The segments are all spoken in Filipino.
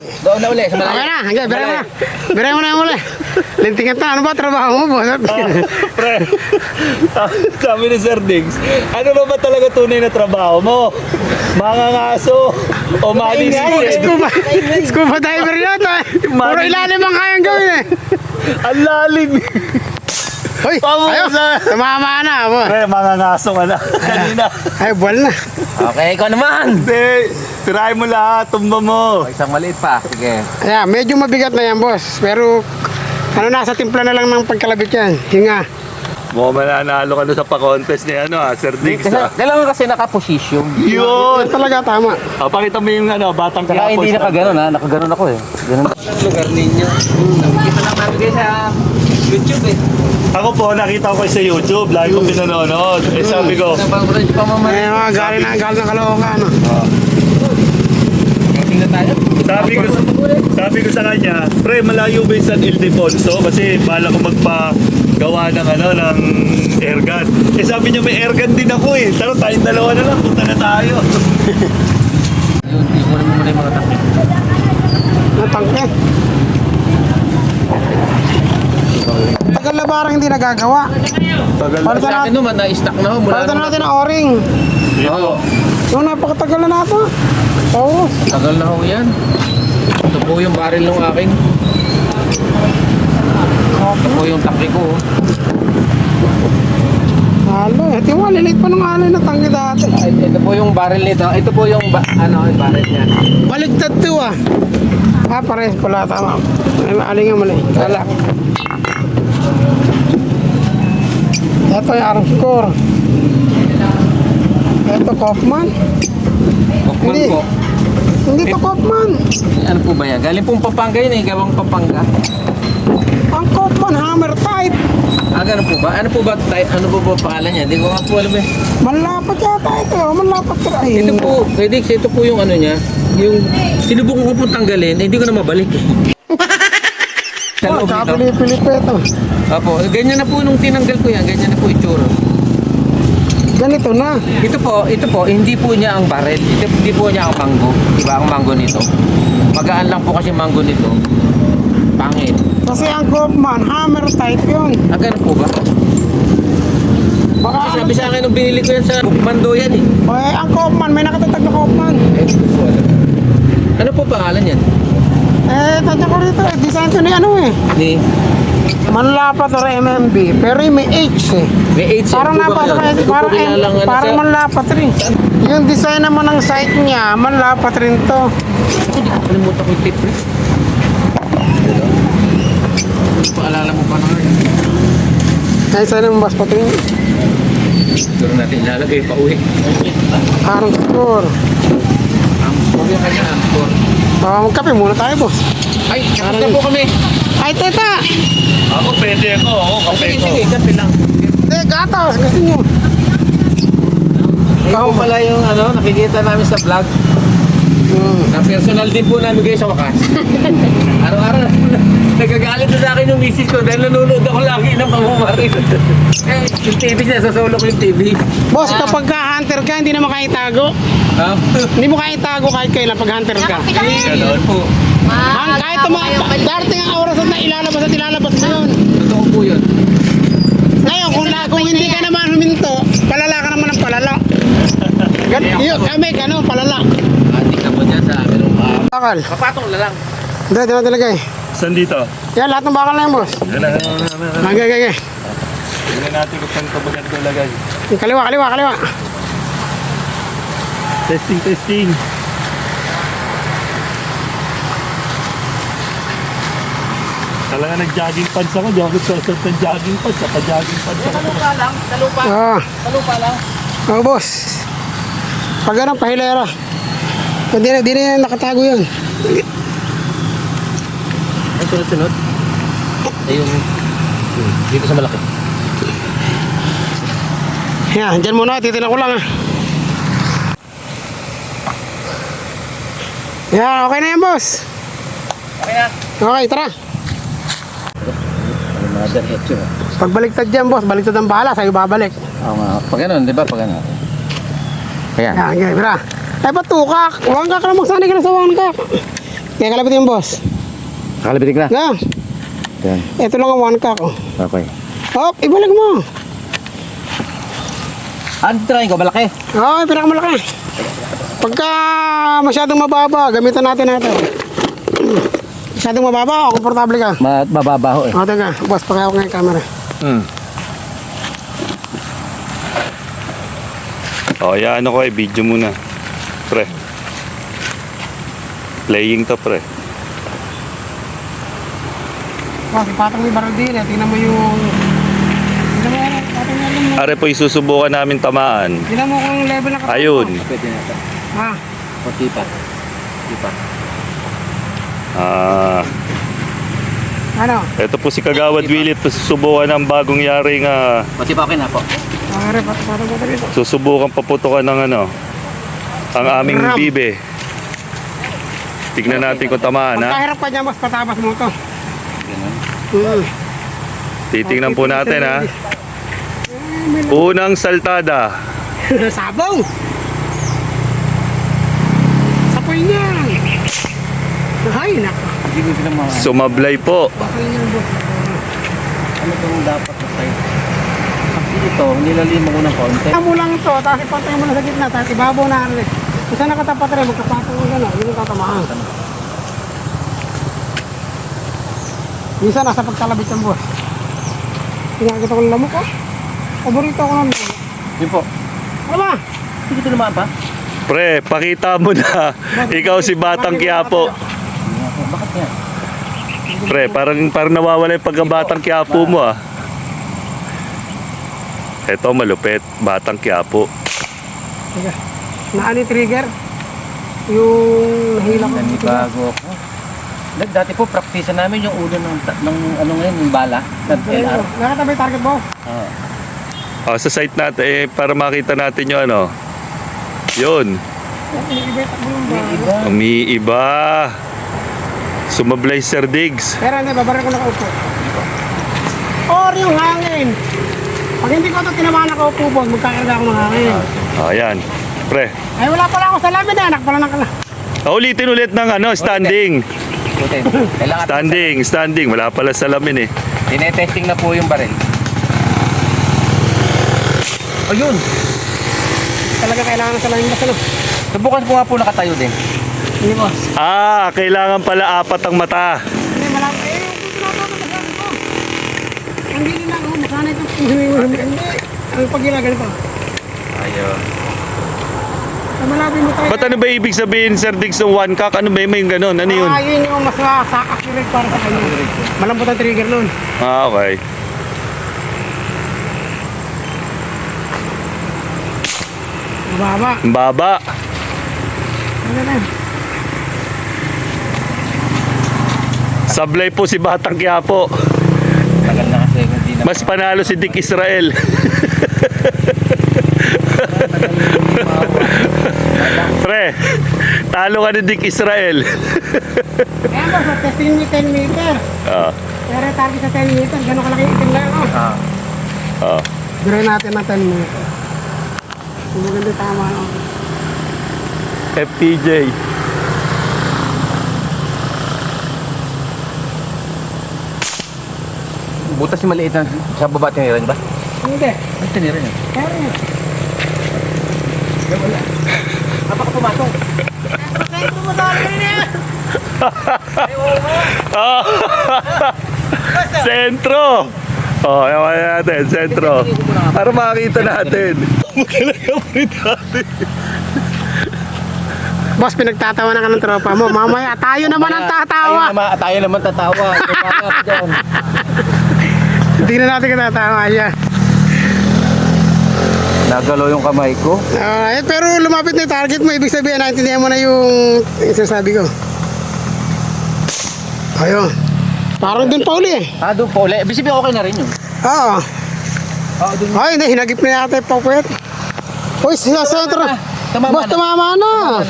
Doon na uli, sa malayo. Okay na, hanggang, biray mo na. Biray mo na yung uli. Lintingan na, ano ba trabaho mo, boss? Pre, sabi ni Sir Diggs, ano ba talaga tunay na trabaho mo? Mangangaso o manisisid? Scuba diver yata eh. Puro ilalim ang kayang gawin eh. Ang lalim. Hoy, Pamo ayaw, na. tumama na, boss. Pre, mangangaso ka na. Kanina. Ay, buwal na. Okay, ikaw naman. Hindi, tirahin mo lahat, tumba mo. Isang maliit pa. Sige. Ayan, medyo mabigat na yan, boss. Pero, ano, nasa timpla na lang ng pagkalabit yan. Hinga. Mukhang mananalo ka na sa pa-contest ni Sir Diggs. Kailangan kasi nakaposisyon. Yun! Yan talaga, tama. Pakita mo yung batang Kaya hindi nakaganon ha. Nakaganon ako eh. Ganun. Ang lugar ninyo. Nakikita lang namin kayo sa YouTube eh. Ako po, nakita ko sa YouTube, lagi ko pinanonood. Eh sabi ko, Eh, mga galing na Caloocan, ano. Tingnan tayo. sabi ko sa kanya, pre, malayo ba yung San Ildefonso? Kasi bala ko magpagawa ng ng airgun. Eh sabi niya, may airgun din ako eh. Tara, tayong dalawa na lang, punta na tayo. Yun, ikunin mo muna yung mga takip. Natangke. Tagal na parang hindi nagagawa. Tagal Palitan Sa akin natin, naman, na-stack na ho. palitan natin ang o-ring. Oo. Yung napakatagal na nato. Oo. Tagal na ho yan. Ito po yung baril ng akin. Ito po yung takli ko. Halo, ito yung lilit pa nung alay na tangke dati. Ito po yung baril nito. Ito po yung baril niya. Baligtad to ah. Ah, pares pala, tama. Aling nga mali. Kalak. Ito yung arm score. Ito Kaufman. Bukman Hindi. po. Hindi to Kaufman. Ano po ba yan? Galing pong Pampanga yun eh. Gawang Pampanga. Ang Kaufman hammer type. Ganun po ba? Ano po ba pangalan niya? Hindi ko nga po alam eh. Manlapat yata ito. Manlapat ka. Ay, Ito po, Felix, ito po yung ano niya. Yung sinubukan ko pong tanggalin, hindi ko na mabalik eh. Sa oh, loob nito. kapili-pilip ito. Opo, ganyan na po nung tinanggal ko yan, ganyan na po itsura. Ganito na. Ito po, hindi po niya ang barrel. Hindi po niya ang mango. Diba ang mango nito? Magaan lang po kasi mango nito. Pangit. Kasi ang Kaufman hammer type yun. Ganun po ba? Baka Kasi sabi sa akin nung binili ko yan sa Bukmando yan eh. eh, ang Kaufman, may nakatatag na Kaufman. Hindi ko alam. Ano po pangalan yan? Eh, tadya ko rito eh. Design to ni ano eh. Ni? Manlapat or MMB. Pero yung may H eh. May 8 Parang napat rin. Parang manlapat rin. Yung design naman ng site niya, manlapat rin to. Kalimutan ko yung tip eh. Paalala mo pa na ngayon. Ay, sana yung mas patring. Siguro natin ilalagay pa uwi. Arm score. Huwag yung kanya ampor. Magkape muna tayo, boss. Ay, tapos na po kami. Ay, teta! Ako, pwede ako. Oo, kape Sige, ko. sige, kape lang. Hindi, gatas. Gusto niyo. Ikaw pala yung nakikita namin sa vlog. Na personal din po namin kayo sa wakas. Araw-araw nagagalit na sa akin yung misis ko dahil nanonood ako lagi ng pamumari. Eh, yung TV siya, sasolo ko yung TV. Boss, kapag ka-hunter ka, hindi na makaitago. Ha? Hindi mo kaitago kahit kailan pag hunter ka. Ganun po. Kahit darating ang oras na ilalabas mo yun. Totoo po yun. Ngayon, kung hindi ka naman huminto, palala ka naman ng palala. Kami, palala. Ating na po dyan sa amin. Bakal. Papatong na lang. Hindi, di ba talagay? Saan dito? Yan, lahat ng bakal na yan, boss. Okay. Tingnan natin kung saan kabagat nilagay. Kaliwa. Testing. Talaga nag-jogging pants ako. Di ako susot ng jogging pants. Sa pa-jogging pants ako. Talupa lang. Oh, boss. Pag ganun, pahilera. Hindi na nakatago yan. Ang sunod-sunod. Ay yung dito sa malaki. Yan, dyan muna. Titinan ko lang, Yan, okay na yan, boss. Okay na. Okay, tara. Mother head yun. Pag baliktad dyan, boss, baliktad ang bala, sa'yo babalik. Oo nga. Pag ganun, di ba? Pag ganun. Ayan. Yan, okay, bra. Ay, ba't tukak? Huwag ka lang magsanay ka na sa wangkak. Kaya kalabitin yung boss. Nakalabitin ka na? Na, Yan. ito lang ang 1 cock. Oh. Okay. Hop, ibalik mo. Ano tirahin ko? Malaki? Oo, pinakamalaki. Pagka masyadong mababa, gamitan natin natin. Masyadong mababa, komportable ka. Mababaho eh. O, teka, boss, pakihawak nga yung camera. O, yan ako eh. Video muna. Pre. Playing to, pre. Boss, ipatong mo yung baril din. Tingnan mo yung... Tingnan mo, patong mo yung... Are po isusubukan namin tamaan. Tingnan mo kung level na ka. Ayun. Pwede na ito. Ha? O, tipa. Tipa. Ano? Ito po si Kagawad Willie. Susubukan ng bagong yaring O, tipa okay na po. Pare, patong mo dito. susubukan paputukan ng ang aming Ram. bibe. Tignan natin kung tamaan ha. Pagkahirap ka dyan, boss, patabas mo ito. Ganun. Titingnan po natin ha. Unang saltada. Sabaw! Sapoy niya! Ay, nako. Hindi ko sila mga... Sumablay po. Sapoy niya, boss. Ano itong dapat na tayo? Kasi ito, nilalima ko ng konti. Kaya mo lang ito, tapos ipatay mo na sa gitna, tapos ibabaw na rin. Isa nakatapat rin, magkapatong mo gano'n, yun yung tatamaan. Minsan nasa pagkalabit ng boss. Pinakita ko ng lamok ko. Paborito ko ng lamok. Yun po. Ano ba? Hindi ko lumaan pa? Pre, pakita mo na. Ikaw si Batang Quiapo. Bakit nga? Pre, parang nawawala yung pagkabatang Quiapo mo ah. Ito malupit, Batang Quiapo. Teka, naano yung trigger? Yung nahila ko. Hindi bago ako. Dati po, praktisan namin yung ulo ng ano ngayon, yung bala. LR. Nakatabay target mo. Sa site natin, para makita natin yung yun, May iba. umiiba. Sumablay Sir Diggs. Pero hindi, babaril ko nakaupo. Or yung hangin. Pag hindi ko ito tinamaan nakaupo, boss, magkakarga ako ng hangin. Ayan, pre. Ay, wala pala ako sa lamin, anak pala ng kala. Ulitin ulit ng standing. Putin. Kailangan Standing. Wala pala salamin eh. tinetesting na po yung baril. Ayun. Talaga kailangan sa lamin, boss, ano? Subukan ko nga po nakatayo din. Hindi, boss. Kailangan pala 4 ang mata. Hindi, malapit. Hindi nila ako, masana ito. Hindi. Ang pag-ilagal pa. Ayun. Sa malapit mo tayo. Ba't ano ba ibig sabihin Sir Diggs ng 1 cock? Ano ba yung ganun? Ano yun? Yun yung mas accurate para sa kanya. Malambot ang trigger nun. Okay. Mababa. Ang baba. Ano na? Sablay po si Batang Quiapo. Tagal na kasi hindi na. Mas panalo si Dick Israel. Pre, talo ka ni Dick Israel. Kaya ba, sa testing mo 10 meter. Pero target sa 10 meter, gano'n kalaki itim lang ako. Drawin natin ng 10 meter. Hindi maganda tama ako. FPJ. Butas yung maliit na sa baba tinirin ba? Hindi. Ay, tinirin eh. Pero yun. Kapag ka pumasok. Kaya ito mo dali niya. Sentro. Ewan natin, sentro. Para makakita natin. Magkilagapit natin. Boss, pinagtatawa na ka ng tropa mo. Mamaya, tayo naman ang tatawa. Tayo naman tatawa. Tumakap dyan. Hindi na natin katatawa. Ayan. Nagalaw yung kamay ko. Pero lumapit na yung target mo. Ibig sabihin, naintindihan mo na yung sinasabi ko. Ayun. Parang dun pa uli eh. Doon po ulit. Ibig sabihin okay na rin yun. Oo. Doon. Ay, hindi. Hinagip na yata yung pakwet. Uy, siya sentro. Boss, tumama na.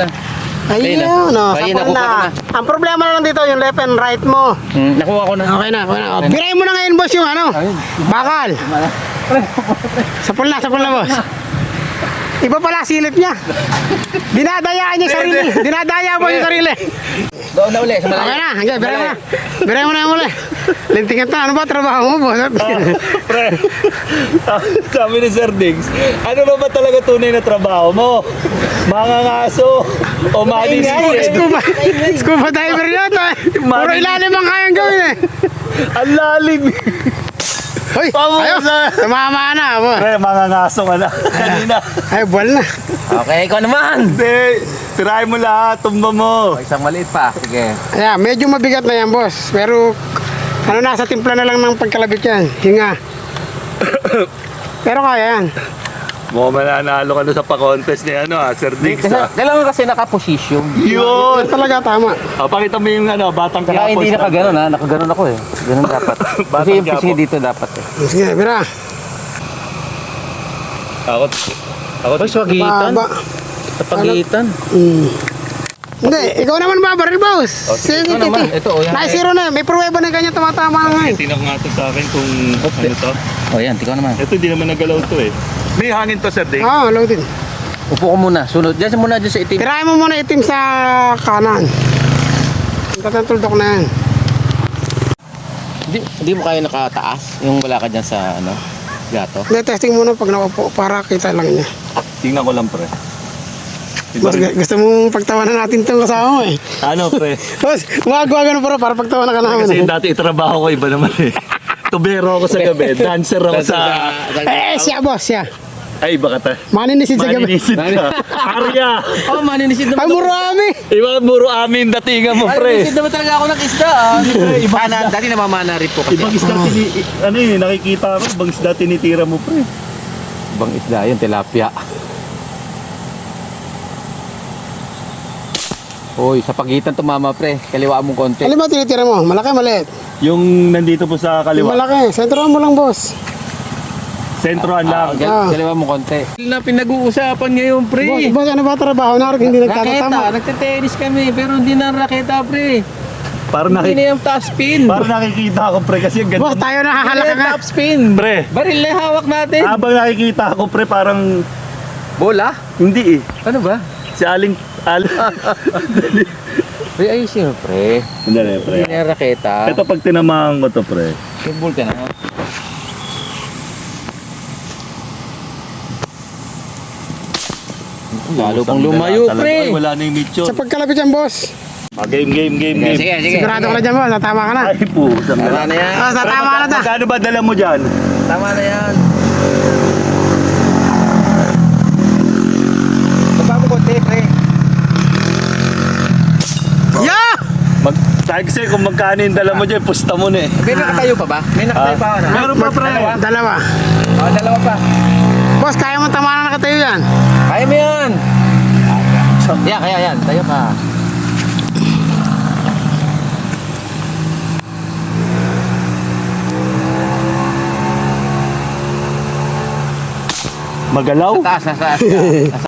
Ayun, Kaya sapal nakuha ko na. na. Ang problema na lang dito, yung left and right mo. Nakuha ko na. Okay na. Birayin mo na ngayon, boss, yung Ayun. bakal. Sapul na, boss. Iba pala silip niya. Dinadayaan niya sarili. Dinadaya mo yung sarili. Doon na uli, sa Okay malayo. na, hanggang, biray mo na. Biray mo na yung uli. Lintingan to, ano ba trabaho mo, boss? Pre, sabi ni Sir Diggs, ano ba talaga tunay na trabaho mo? Mangangaso o manisis? Scuba diver yun, eh. Puro ilalim ang kayang gawin, eh. Ang lalim. Hoy, Tama ayo, na. tumama na, boss. Pre, mangangaso ka na. Kanina. Ay, buwal na. Okay, ikaw naman. Hindi, tirahin mo lahat, tumba mo. Isang maliit pa. Sige. Ayan, medyo mabigat na yan, boss. Pero, ano, nasa timpla na lang ng pagkalabit yan. Hinga. Pero kaya yan. Mukhang mananalo ka na sa pa-contest ni Sir Diggs. Kailangan kasi nakaposisyon. Yun! Yan talaga, tama. Pakita mo yung batang Kaya kahapon. hindi nakaganon ha, nakaganon ako eh. Ganun dapat. Kasi Batang yung pisngi gapo. dito dapat eh. Sige, bira. Ako, Baba. Sa pagitan. Hindi, ikaw naman ba, baril, boss? Sige, ito naman. Ito, oh, yan. Naisiro na, may pruweba na ganyan tumatama na ngayon. tinak nga to sa akin kung ano to. O yan, ikaw naman. Ito hindi naman nagalaw to eh. May hangin to, Sir Diggs. Oo, loaded. Upo ko muna, sunod. Diyan muna dyan sa itim. Tirahin mo muna itim sa kanan. Ang tuldok na yan. Hindi mo kaya nakataas yung wala ka dyan sa ano, gato. Hindi, testing muna pag nakaupo para kita lang niya. Tingnan ko lang, pre. Boss, gusto mong pagtawanan natin itong kasama mo eh. Ano, pre? Boss, gumagawa ganun para pagtawanan ka namin. Kasi dati itrabaho ko iba naman eh. Tubero ako sa gabi, dancer ako sa... Siya, boss, siya. Ay, baka ta. Maninisid sa gabi. Maninisid ka. Arya! Oh, maninisid Ay, naman. murami. Iba, muro amin datingan mo, pre. Maninisid naman talaga ako ng isda ah. Dati namamana rin po kasi. Ibang isda nakikita ko, ibang isda tinitira mo, pre. Ibang isda yun, tilapia. Uy, sa pagitan tumama pre. Kaliwa mong konti. Alin ba tinitira mo? Malaki, maliit? Yung nandito po sa Yung kaliwa. malaki. Sentrohan mo lang, boss. Sentrohan lang. Kaliwa mong konti. Na pinag-uusapan ngayon pre. Boss, ano ba trabaho? Narin hindi Raketa, nagtatama. nagte-tennis kami pero hindi na raketa pre. Parang Hindi na yung top spin. parang nakikita ako, pre, kasi ang ganda. Boss, tayo Hindi nakahalaka na yung nga. top spin. Pre, Baril na hawak natin. habang nakikita ako, pre, parang Bola? hindi eh. Ano ba? Si Aling... Pre, ayusin mo pre. Hindi na, pre. Hindi na yung raketa. Ito pag tinamahan ko to, pre. Football ka na. Lalo pang lumayo Talaga, pre. ay, wala na yung mityo. Sa pagkalapit yan, boss. Game. Sige. Sigurado ka na dyan, boss. Natama ka na. Ay, pusang Tama na yan. Ah, natama ka na ta. Magkano ba dala mo dyan? Tama na yan. Baba mo konti pre. Yeah! Sabi kasi kung magkano yung dala mo dyan, pusta mo na eh. May nakatayo pa ba? May nakatayo pa ako na. Meron pa, pre. Dalawa. Dalawa pa. Boss, kaya mo tama na nakatayo yan. Kaya mo yan. Kaya yan. Tayo ka. Magalaw? Taas, nasa taas ka.